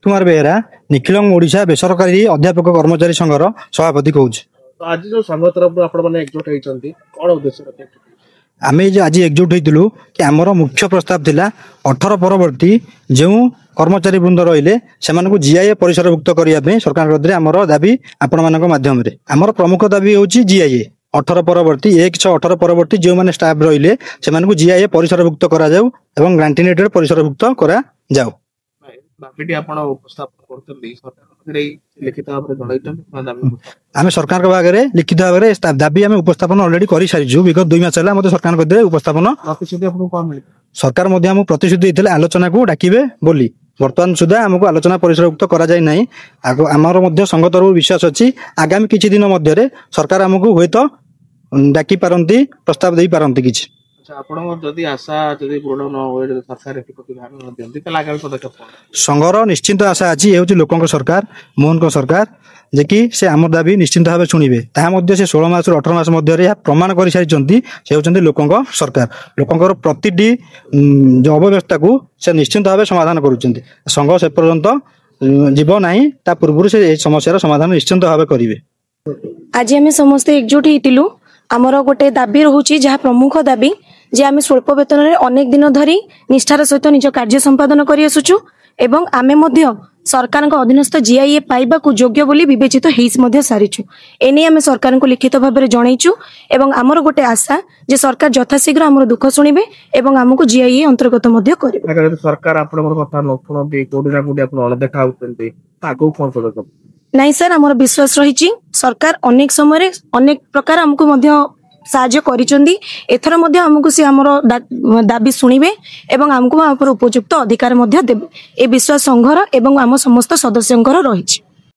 कुमार बेहेरा निखिलंग ओडिशा बेसरकारी अध्यापक कर्मचारी संघर सभापति कहूँ। आज जो संघ तरफ आपण माने एकजुट होइचंती कोन उद्देश्य रखै आम आज एकजुट होइतिलु कि आमर मुख्य प्रस्ताव थिला 18 परवर्ती जो कर्मचारी वृंद रहिले सेमानकु जीआईए परिसरभुक्त करिया पे सरकार गदरे आमर दाबी आपण मानक माध्यम रे आमर प्रमुख दाबी होची जीआईए 18 परवर्ती 118 परवर्ती जो माने स्टाफ रहिले सेमानकु जीआईए परिसरभुक्त करा जाऊ एवं ग्रांटिनेटेड परिसरभुक्त करा जाऊ। दाबीटी आपण उपस्थापन करतली सरकार रे लिखित भाव रे जणाइतन दाबी आमे सरकार के बागरे लिखित भाव रे दाबी आमे उपस्थापन ऑलरेडी करि सारिजु विगत 2 मास होला मते सरकार गदरे उपस्थापन प्रतिश्रुति आपन कोन मिली सरकार मध्य हम प्रतिश्रुति देथिले आलोचना को डाकिबे बोली वर्तमान सुधा हमको आलोचना परिसरभुक्त करा जाय नै आमर मध्य संघ तरफ विश्वास अछि आगामी किछि दिन मध्य रे सरकार हमको होयतो डाकी पारंती प्रस्ताव देई पारंती किछि। अच्छा आपण जदी आशा जदी पूर्ण न होय सरकार एति प्रति ध्यान न देंती त आगामी पदक्षेप कोन संघर निश्चित आशा अछि ए होछि लोकंक सरकार मोहन को सरकार जे कि से आम दाबी निश्चित भाव शुणिबे ता मध्य से 16 मास 18 मास मध्य रे प्रमाण करि सारिचंती से होचंती लोकंक सरकार लोकंकर प्रतिटी जो अव्यवस्था को से निश्चित भाव समाधान करूचंती संघ से पर्यंत जीव नाही ता पूर्व से ए समस्या समाधान निश्चित भाव करिवे। आज आम समस्त एकजुट होइतिलु आमर गोटे दाबी रहउची जहा प्रमुख दाबी जे आमे स्वल्प वेतन रे अनेक दिन धरी निष्ठार सहित निज कार्य संपादन करि आसुचु एवं आमे मध्य सरकार का अधीनस्थ जीआईए पाइबा को योग्य बोली विवेचित हेइस मध्य सारिछु एने आमे सरकार को लिखित भाव में जणाइछु एवं आमर गोटे आशा जे सरकार यथाशीघ्र आमर दुख शुणिबे एवं हमको जीआईए अंतर्गत मध्य करिबे। अगर सरकार आपन कथा न सुनबे कोडी ना कोडी आपन अनदेखा होतंती ताको कोन पदक्षेप नहीं सर आमर विश्वास रही सरकार अनेक समय अनेक प्रकार हमको मध्य साहाय्य करिचंदी एथर मध्य हमको से हमर दाबी सुनिबे एवं हमको उपयुक्त अधिकार मध्य देबे ए विश्वास संघर एवं आम समस्त सदस्यंकर रही।